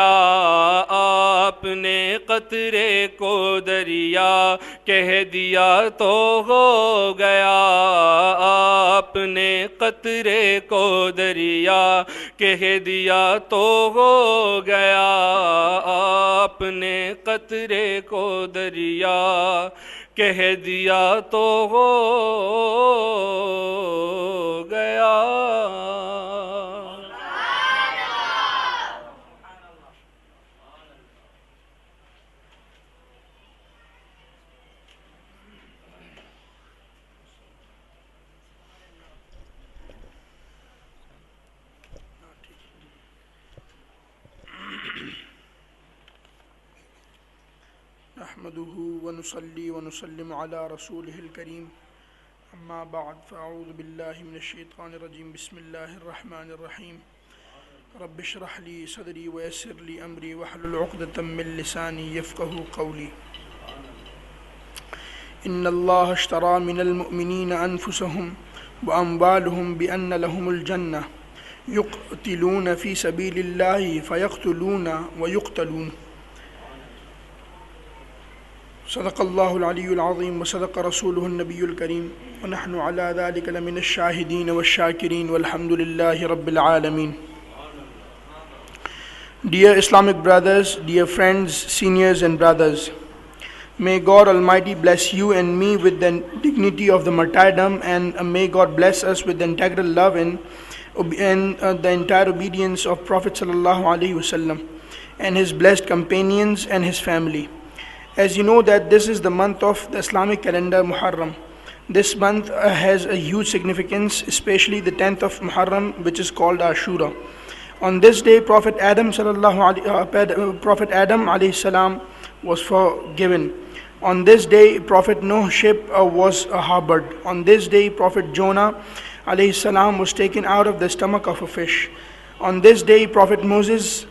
आपने कतरे को दरिया कह दिया तो हो गया। आपने कतरे को दरिया कह दिया तो हो गया। आपने कतरे को दरिया कह दिया तो हो गया। नहमदुहु व नुसल्ली व नुसल्लिमु अला रसूलिहिल करीम अम्मा बअद फ़अऊज़ु बिल्लाहि मिनश शैतानिर रजीम बिस्मिल्लाहिर रहमानिर रहीम रब्बि इश्रह ली सदरी व यस्सिर ली अमरी वहलुल उक़दतम मिन लिसानी यफ़क़हू क़ौली। इन्नल्लाह अश्तरा मिनल मुअमिनीना अनफुसहुम व अम्वालहुम बिअन्न लहुमुल जन्नह युक़तिलूना फ़ी सबीलिल्लाहि फ़यक़्तुलूना व युक़्तलून। सल्लल्लाहु-अलैहि-व-आलिहि-व-सल्लम व सदक़ रसूलुहुन नबियुल करीम व नहनु अला ज़ालिका लमिनश शाहिदीन वश-शाकिरीन वल्हम्दुलिल्लाहि रब्बिल आलमीन। Dear Islamic brothers, dear friends, seniors and brothers, may God Almighty bless you and me with the dignity of the martyrdom, and may God bless us with the integral love and the entire obedience of Prophet Sallallah-u-alaih-i-wa-sallam and his blessed companions and his family. As you know that this is the month of the Islamic calendar Muharram. This month has a huge significance, especially the 10th of Muharram, which is called Ashura. On this day, Prophet Adam alayhi salam was forgiven. On this day, Prophet Noah's ship was harbored. On this day, Prophet Jonah alayhi salam was taken out of the stomach of a fish. On this day, Prophet Moses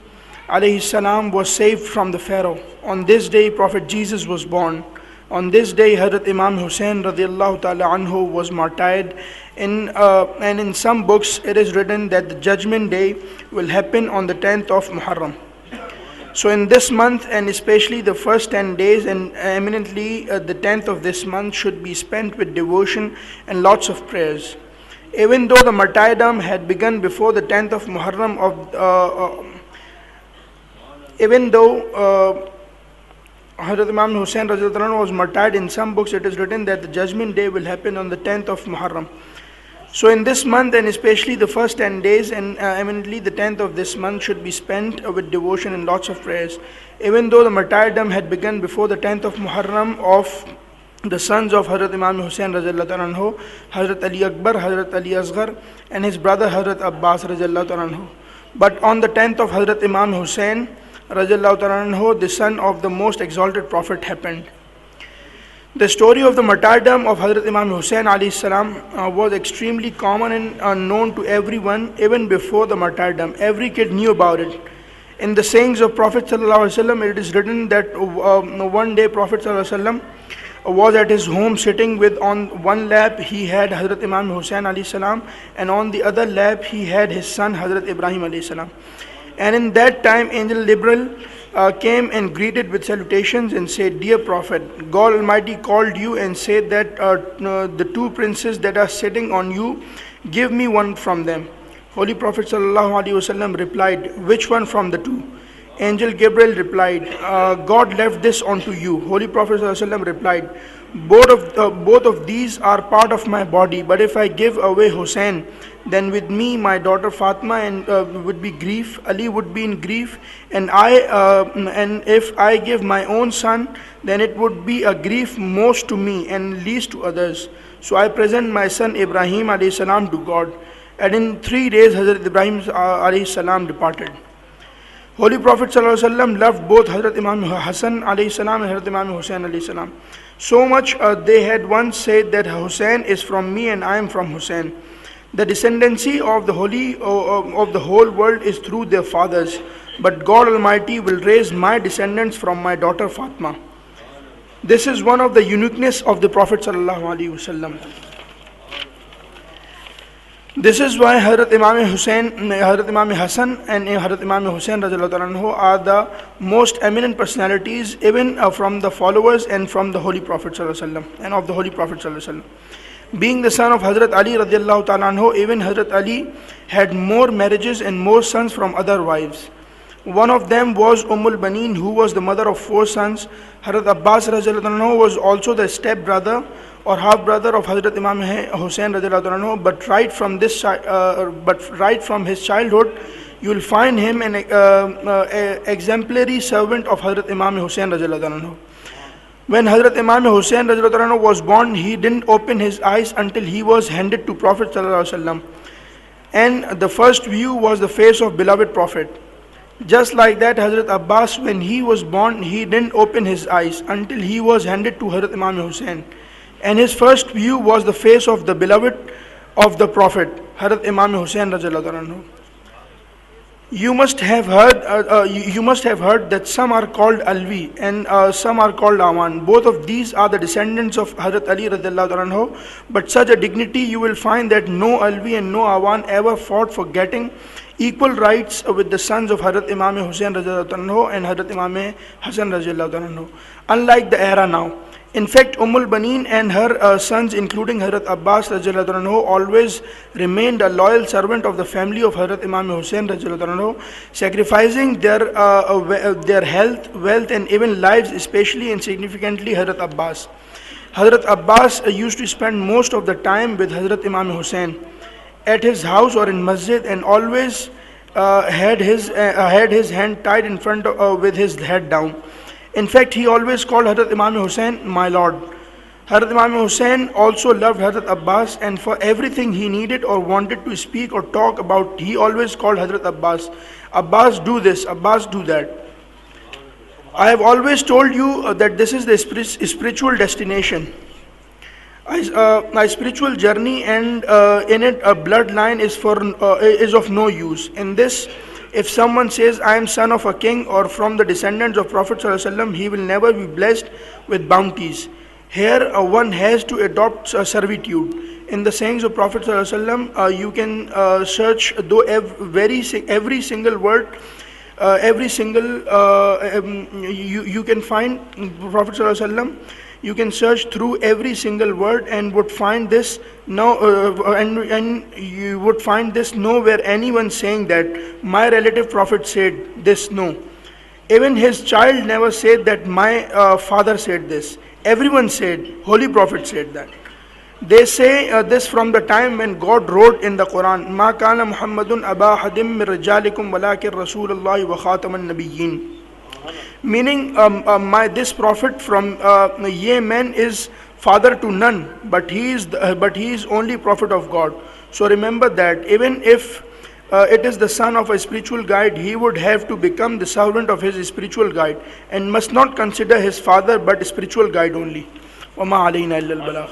alayhi salam was saved from the Pharaoh. On this day, Prophet Jesus was born. On this day, Hazrat Imam Hussain radiallahu ta'ala anhu was martyred. And in some books, it is written that the judgment day will happen on the 10th of Muharram. So in this month, and especially the first 10 days, and eminently the 10th of this month, should be spent with devotion and lots of prayers. Even though the martyrdom had begun before the 10th of Muharram, Hazrat Imam Hussain was martyred, in some books it is written that the judgment day will happen on the 10th of Muharram. So in this month, and especially the first 10 days, and eminently the 10th of this month, should be spent with devotion and lots of prayers. Even though the martyrdom had begun before the 10th of Muharram of the sons of Hazrat Imam Hussain radiallahu anhu, Hazrat Ali Akbar, Hazrat Ali Asghar, and his brother Hazrat Abbas radiallahu anhu. But on the 10th of Hazrat Imam Hussain radiallahu anhu, the son of the most exalted Prophet, happened. The story of the martyrdom of Hazrat Imam Hussain alayhi salam was extremely common and known to everyone even before the martyrdom. Every kid knew about it. In the sayings of Prophet ﷺ, it is written that one day Prophet ﷺ was at his home sitting with, on one lap he had Hazrat Imam Hussain alayhi salam, and on the other lap he had his son Hazrat Ibrahim alayhi salam. And in that time, Angel Liberal came and greeted with salutations and said, "Dear Prophet, God Almighty called you and said that the two princes that are sitting on you, give me one from them." Holy Prophet ﷺ replied, "Which one from the two?" Angel Gabriel replied, "God left this onto you." Holy Prophet ﷺ replied, both of these are part of my body, but if I give away Hussein, then with me my daughter Fatima and would be grief, Ali would be in grief, and if I give my own son, then it would be a grief most to me and least to others. So I present my son Ibrahim alayhi salam to God, and in 3 days Hazrat Ibrahim alayhi salam departed. Holy Prophet ﷺ loved both Hazrat Imam Hassan alayhi salam and Hazrat Imam Hussain alayhi salam. So much they had once said that Hussain is from me and I am from Hussain. The descendancy of the whole world is through their fathers, but God Almighty will raise my descendants from my daughter Fatima. This is one of the uniqueness of the Prophet ﷺ. This is why Hazrat Imam Hussain, Hazrat Imam Hassan and Hazrat Imam Hussain radiallahu ta'ala anhu are the most eminent personalities even from the followers and from the Holy Prophet sallallahu alaihi wasallam and of the Holy Prophet sallallahu alaihi wasallam. Being the son of Hazrat Ali radiallahu ta'ala anhu, even Hazrat Ali had more marriages and more sons from other wives. One of them was Baneen, who was the mother of 4 sons. Hazrat Abbas radiallahu anhu was also the step brother or half brother of Hazrat Imam Hussain radiallahu anhu. But right from his childhood, you will find him an exemplary servant of Hazrat Imam Hussain radiallahu anhu. When Hazrat Imam Hussain radiallahu anhu was born, he didn't open his eyes until he was handed to Prophet sallallahu alaihi wasallam, and the first view was the face of beloved Prophet. Just like that, Hazrat Abbas, when he was born, he didn't open his eyes until he was handed to Hazrat Imam Hussain, and his first view was the face of the beloved of the Prophet, Hazrat Imam Hussain radiallahu anhu. You must have heard that some are called Alvi and some are called Awan. Both of these are the descendants of Hazrat Ali radiallahu anhu, but such a dignity you will find that no Alvi and no Awan ever fought for getting equal rights with the sons of Hazrat Imam Hussain radiallahu anhu and Hazrat Imam Hassan radiallahu anhu. Unlike the era now. In fact, Baneen and her sons, including Hazrat Abbas radiallahu anhu, always remained a loyal servant of the family of Hazrat Imam Hussain radiallahu anhu, sacrificing their health, wealth and even lives, especially and significantly Hazrat Abbas. Hazrat Abbas used to spend most of the time with Hazrat Imam Hussain at his house or in masjid, and always had his hand tied in front of, with his head down. In fact, he always called Hazrat Imam Hussain my lord. Hazrat Imam Hussain also loved Hazrat Abbas, and for everything he needed or wanted to speak or talk about, he always called Hazrat Abbas. Abbas, do this, Abbas, do that. I have always told you that this is the spiritual destination. My spiritual journey, and in it a bloodline is of no use. In this, if someone says I am son of a king or from the descendants of Prophet sallallahu alaihi wasallam, he will never be blessed with bounties. Here one has to adopt servitude. In the sayings of Prophet sallallahu alaihi wasallam, you can search though every single word, you can find Prophet sallallahu alaihi wasallam. You can search through every single word and would find this and you would find this nowhere anyone saying that my relative Prophet said this. No, even his child never said that my father said this. Everyone said Holy Prophet said that. They say this from the time when God wrote in the Quran, Ma kana Muhammadun aba hadim min rijalikum walakin Rasulullah wa khataman nabiyyin. Meaning, this prophet from ye men is father to none, but he is only prophet of God. So remember that even if it is the son of a spiritual guide, he would have to become the servant of his spiritual guide and must not consider his father but spiritual guide only. وَمَا عَلَيْنَا إِلَّا الْبَلَاغُ.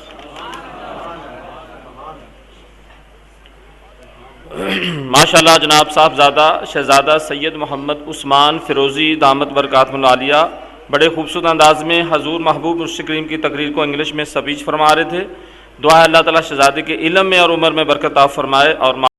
माशाल्लाह जनाब साहबजादा शहजादा सैयद मोहम्मद उस्मान फ़िरोज़ी दामत बरकातुहुमुल आलिया बड़े खूबसूरत अंदाज में हजूर महबूब मुर्शिद करीम की तकरीर को इंग्लिश में स्पीच फरमा रहे थे। दुआ है अल्लाह ताला शहजादे के इल्म में और उम्र में बरकत फरमाए और